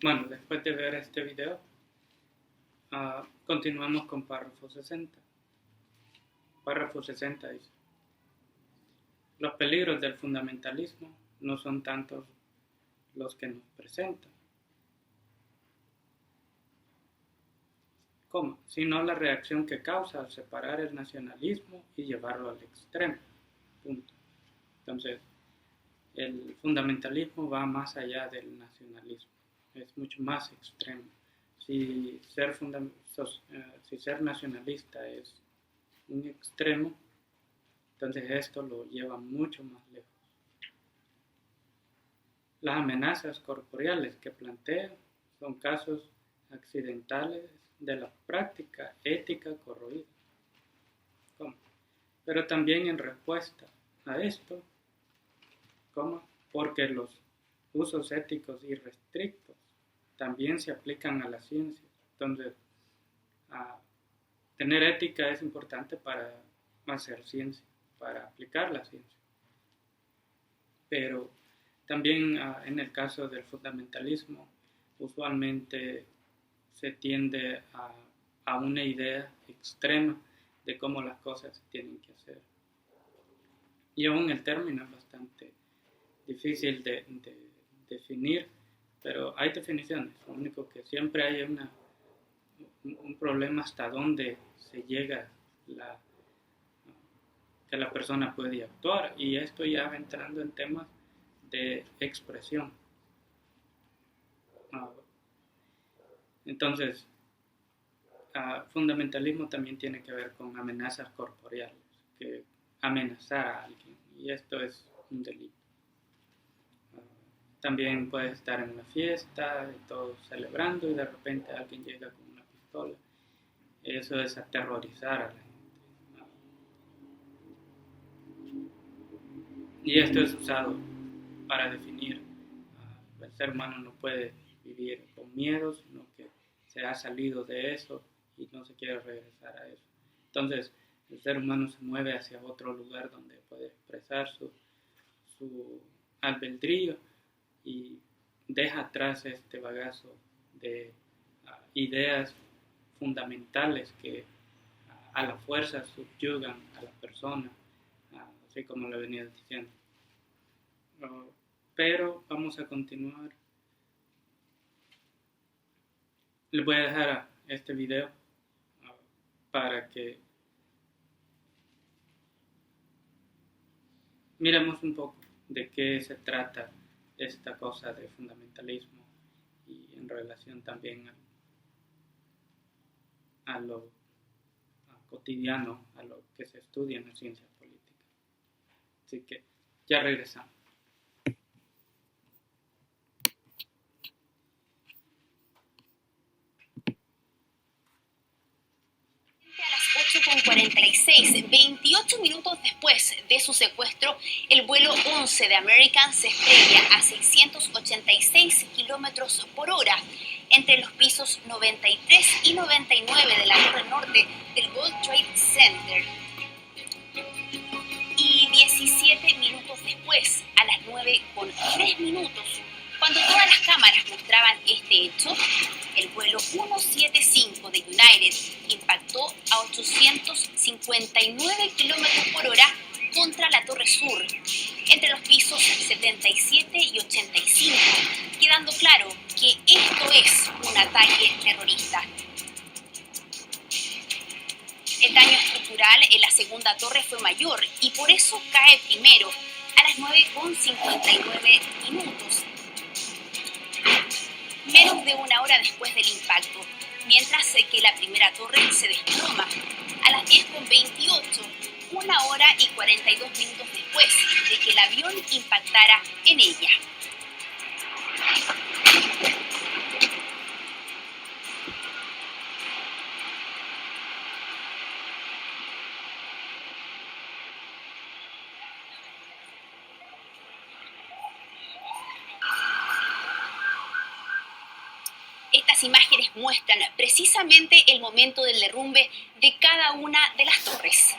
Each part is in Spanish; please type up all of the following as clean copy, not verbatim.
Bueno, después de ver este video, continuamos con párrafo 60. Párrafo 60 dice: los peligros del fundamentalismo no son tantos los que nos presentan, sino la reacción que causa al separar el nacionalismo y llevarlo al extremo. Punto. Entonces, el fundamentalismo va más allá del nacionalismo, es mucho más extremo. Si ser nacionalista es un extremo, entonces esto lo lleva mucho más lejos. Las amenazas corporeales que plantea son casos accidentales de la práctica ética corroída. ¿Cómo? Pero también en respuesta a esto, ¿cómo? Porque los usos éticos irrestrictos también se aplican a la ciencia. Entonces, tener ética es importante para hacer ciencia, para aplicar la ciencia. Pero también en el caso del fundamentalismo, usualmente se tiende a una idea extrema de cómo las cosas se tienen que hacer. Y aún el término es bastante difícil de definir, pero hay definiciones. Lo único que siempre hay un problema hasta dónde se llega que la persona puede actuar, y esto ya va entrando en temas de expresión. Entonces, fundamentalismo también tiene que ver con amenazas corporeales, que amenazar a alguien, y esto es un delito. También puedes estar en una fiesta, todos celebrando, y de repente alguien llega con una pistola. Eso es aterrorizar a la gente. Y esto es usado para definir el ser humano no puede vivir con miedo, sino que se ha salido de eso y no se quiere regresar a eso. Entonces, el ser humano se mueve hacia otro lugar donde puede expresar su albedrío y deja atrás este bagazo de ideas fundamentales que a la fuerza subyugan a la persona, así como lo venía diciendo. Pero vamos a continuar. Les voy a dejar este video para que miremos un poco de qué se trata esta cosa de fundamentalismo y en relación también a lo cotidiano, a lo que se estudia en la ciencia política. Así que ya regresamos. A las 8:46, 28 minutos después de su secuestro, el vuelo 11 de American se estrella a 686 kilómetros por hora entre los pisos 93 y 99 de la torre norte del World Trade Center. Y 17 minutos después, a las 9:03, cuando todas las cámaras mostraban este hecho, el vuelo 175 de United impactó a 859 kilómetros por hora contra la Torre Sur, entre los pisos 77 y 85, quedando claro que esto es un ataque terrorista. El daño estructural en la segunda torre fue mayor y por eso cae primero a las 9:59, menos de una hora después del impacto, mientras que la primera torre se desploma a las 10:28, 1 hora y 42 minutos después de que el avión impactara en ella. Estas imágenes muestran precisamente el momento del derrumbe de cada una de las torres.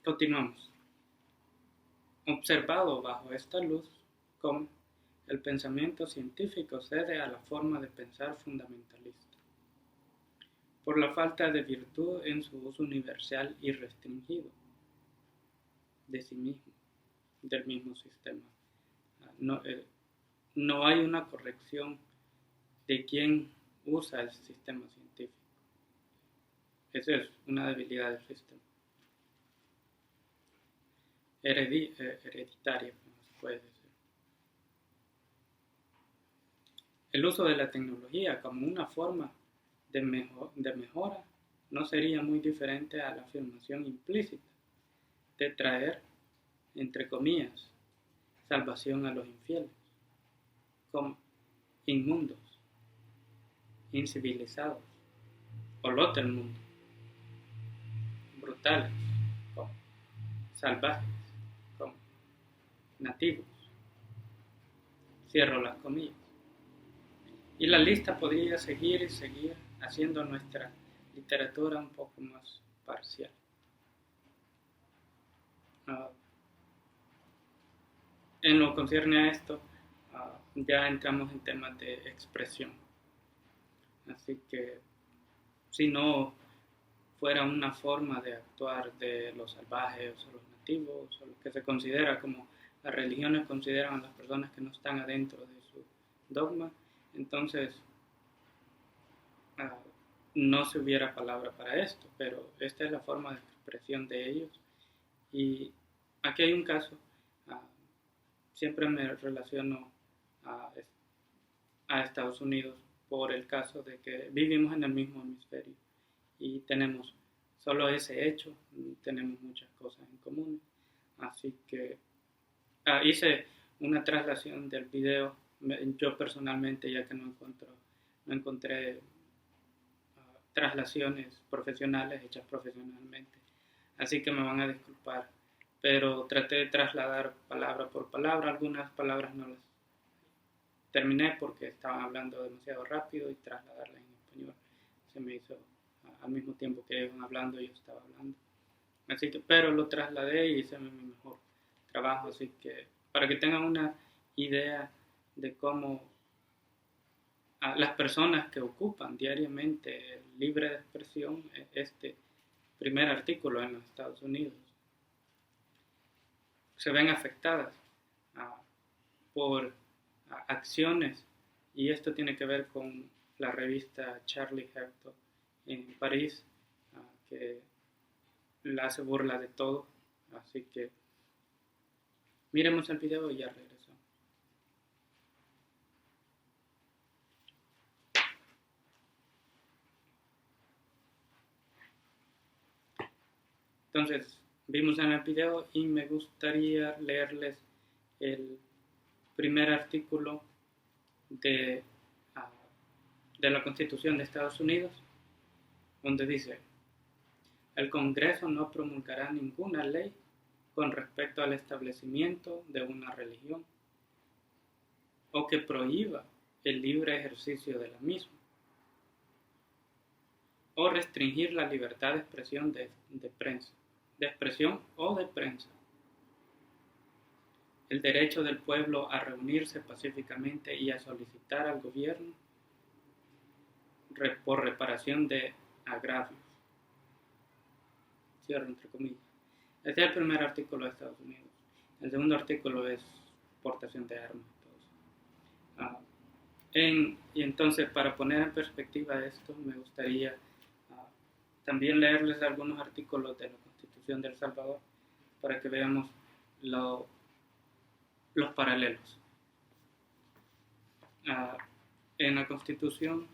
Continuamos. Observado bajo esta luz, cómo el pensamiento científico cede a la forma de pensar fundamentalista, por la falta de virtud en su uso universal y restringido de sí mismo, del mismo sistema. No hay una corrección de quien usa el sistema científico. Esa es una debilidad del sistema. Hereditaria, puede decir. El uso de la tecnología como una forma de mejora no sería muy diferente a la afirmación implícita de traer, entre comillas, salvación a los infieles, como inmundos, incivilizados, olor del mundo, brutales, como salvajes, como nativos. Cierro las comillas. Y la lista podría seguir y seguir, haciendo nuestra literatura un poco más parcial. En lo que concierne a esto, ya entramos en temas de expresión. Así que si no fuera una forma de actuar de los salvajes o los nativos, o lo que se considera como las religiones consideran a las personas que no están adentro de su dogma, entonces no se hubiera palabra para esto, pero esta es la forma de expresión de ellos. Y aquí hay un caso, siempre me relaciono a Estados Unidos por el caso de que vivimos en el mismo hemisferio y tenemos solo ese hecho, tenemos muchas cosas en común. Así que hice una traslación del video, yo personalmente, ya que no encontré traslaciones profesionales hechas profesionalmente, así que me van a disculpar, pero traté de trasladar palabra por palabra. Algunas palabras no las terminé porque estaban hablando demasiado rápido y trasladarlas en español se me hizo al mismo tiempo que iban hablando yo estaba hablando, así que, pero lo trasladé y hice mi mejor trabajo. Así que para que tengan una idea de cómo las personas que ocupan diariamente el libre de expresión, este primer artículo en los Estados Unidos, se ven afectadas por acciones, y esto tiene que ver con la revista Charlie Hebdo en París, que la hace burla de todo. Así que miremos el video y ya regresamos. Entonces, vimos en el video y me gustaría leerles el primer artículo de la Constitución de Estados Unidos, donde dice: el Congreso no promulgará ninguna ley con respecto al establecimiento de una religión o que prohíba el libre ejercicio de la misma o restringir la libertad de expresión de expresión o de prensa, el derecho del pueblo a reunirse pacíficamente y a solicitar al gobierno por reparación de agravios. Cierro entre comillas. Este es el primer artículo de Estados Unidos. El segundo artículo es portación de armas. Y entonces, para poner en perspectiva esto, me gustaría también leerles algunos artículos de la Constitución de El Salvador para que veamos los paralelos. En la Constitución,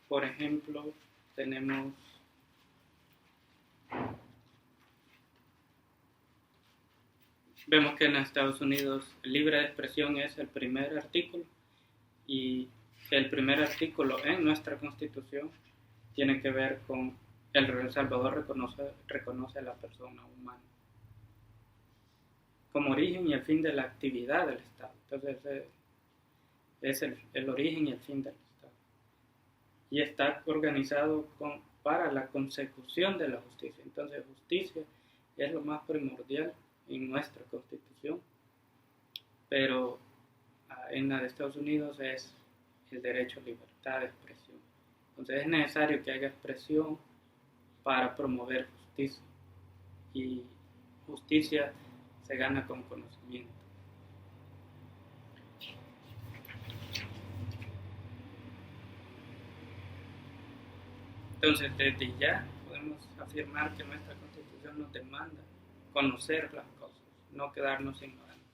por ejemplo, vemos que en Estados Unidos libre de expresión es el primer artículo, y el primer artículo en nuestra Constitución tiene que ver con El Salvador reconoce a la persona humana como origen y el fin de la actividad del Estado. Entonces es el origen y el fin del Estado. y está organizado para la consecución de la justicia. Entonces, justicia es lo más primordial en nuestra Constitución, pero en la de Estados Unidos es el derecho a libertad de expresión. Entonces es necesario que haya expresión para promover justicia, y justicia se gana con conocimiento. Entonces, desde ya podemos afirmar que nuestra Constitución nos demanda conocer las cosas, no quedarnos ignorantes.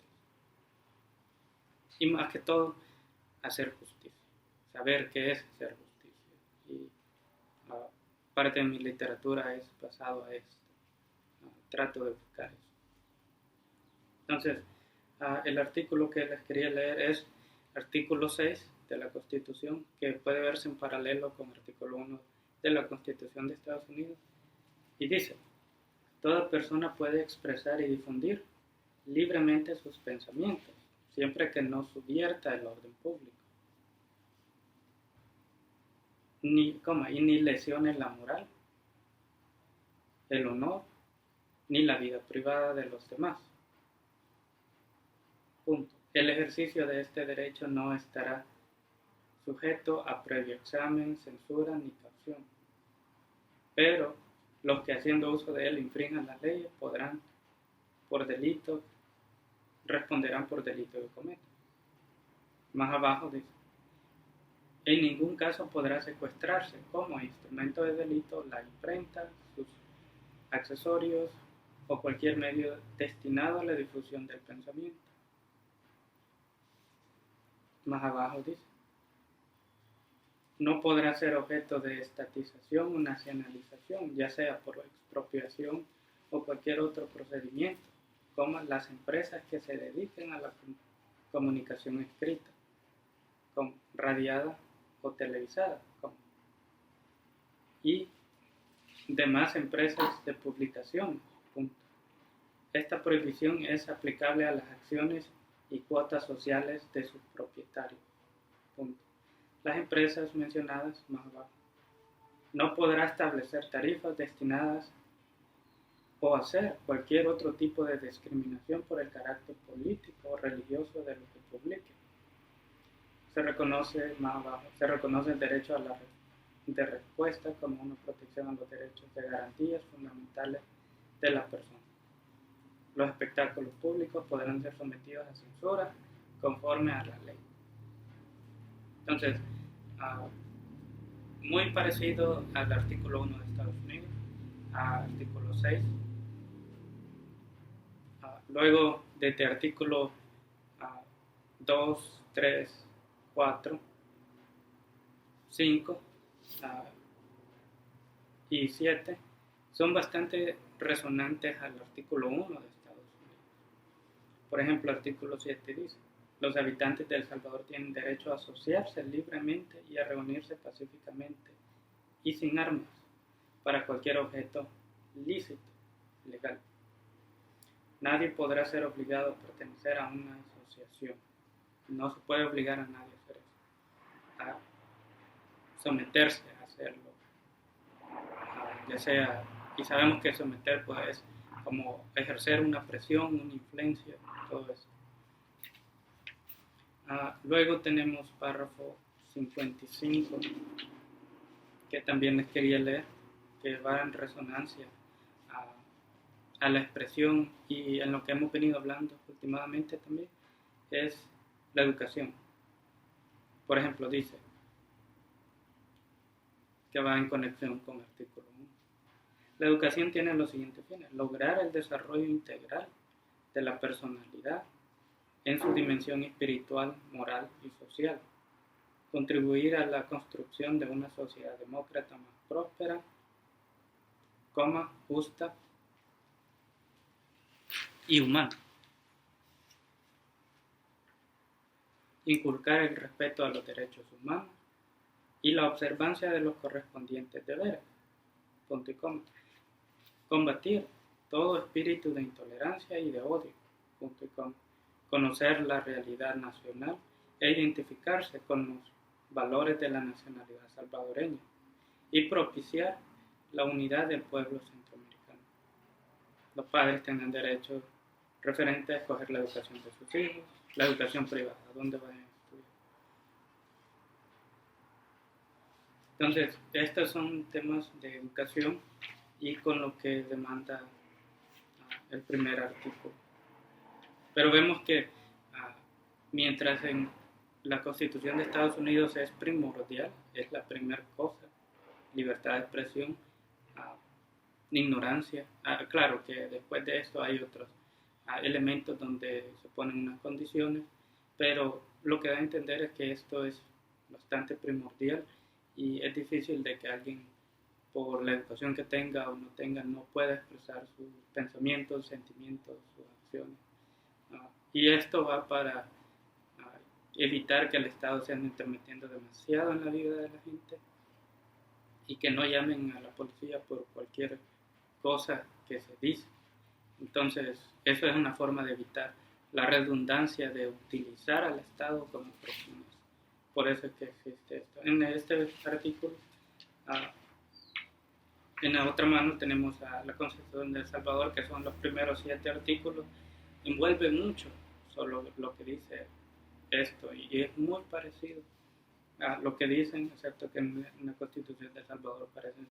Y más que todo, hacer justicia, saber qué es hacer justicia. Y parte de mi literatura es basado a esto. Trato de buscar eso. Entonces, el artículo que les quería leer es el artículo 6 de la Constitución, que puede verse en paralelo con el artículo 1 de la Constitución de Estados Unidos, y dice: toda persona puede expresar y difundir libremente sus pensamientos, siempre que no subvierta el orden público, y ni lesione la moral, el honor, ni la vida privada de los demás. Punto. El ejercicio de este derecho no estará sujeto a previo examen, censura ni caución, pero los que haciendo uso de él infrinjan las leyes responderán por delito que cometen. Más abajo dice: en ningún caso podrá secuestrarse como instrumento de delito la imprenta, sus accesorios o cualquier medio destinado a la difusión del pensamiento. Más abajo dice: no podrá ser objeto de estatización o nacionalización, ya sea por expropiación o cualquier otro procedimiento, como las empresas que se dediquen a la comunicación escrita, radiada o televisada, y demás empresas de publicación. Punto. Esta prohibición es aplicable a las acciones y cuotas sociales de sus propietarios. Punto. Las empresas mencionadas más abajo no podrá establecer tarifas destinadas o hacer cualquier otro tipo de discriminación por el carácter político o religioso de lo que publique. Se reconoce más abajo, se reconoce el derecho a la de respuesta como una protección a los derechos de garantías fundamentales de la persona. Los espectáculos públicos podrán ser sometidos a censura conforme a la ley. Entonces, muy parecido al artículo 1 de Estados Unidos, al artículo 6. Luego, desde artículo 2, 3, 4, 5 y 7 son bastante resonantes al artículo 1 de Estados Unidos. Por ejemplo, el artículo 7 dice: los habitantes de El Salvador tienen derecho a asociarse libremente y a reunirse pacíficamente y sin armas para cualquier objeto lícito, legal. Nadie podrá ser obligado a pertenecer a una asociación. No se puede obligar a nadie a hacer eso, a someterse a hacerlo, ya sea, y sabemos que someter pues es como ejercer una presión, una influencia, todo eso. Luego tenemos párrafo 55, que también les quería leer, que va en resonancia a la expresión y en lo que hemos venido hablando últimamente también, es la educación. Por ejemplo, dice, que va en conexión con el artículo 1. La educación tiene los siguientes fines: lograr el desarrollo integral de la personalidad en su dimensión espiritual, moral y social, contribuir a la construcción de una sociedad demócrata más próspera, justa y humana, inculcar el respeto a los derechos humanos y la observancia de los correspondientes deberes, punto y coma, combatir todo espíritu de intolerancia y de odio, punto y coma, conocer la realidad nacional e identificarse con los valores de la nacionalidad salvadoreña y propiciar la unidad del pueblo centroamericano. Los padres tienen derechos referentes a escoger la educación de sus hijos, la educación privada, dónde vayan a estudiar. Entonces, estos son temas de educación y con lo que demanda el primer artículo. Pero vemos que mientras en la Constitución de Estados Unidos es primordial, es la primera cosa, libertad de expresión, ignorancia. Claro que después de esto hay otros elementos donde se ponen unas condiciones, pero lo que da a entender es que esto es bastante primordial y es difícil de que alguien, por la educación que tenga o no tenga, no pueda expresar sus pensamientos, sentimientos, sus acciones. Y esto va para evitar que el Estado se ande intermetiendo demasiado en la vida de la gente y que no llamen a la policía por cualquier cosa que se dice. Entonces, eso es una forma de evitar la redundancia de utilizar al Estado como presiones. Por eso es que existe esto. En este artículo, en la otra mano tenemos a la Constitución de El Salvador, que son los primeros 7 artículos. Envuelve mucho solo lo que dice esto y es muy parecido a lo que dicen, excepto que en la Constitución de El Salvador parecen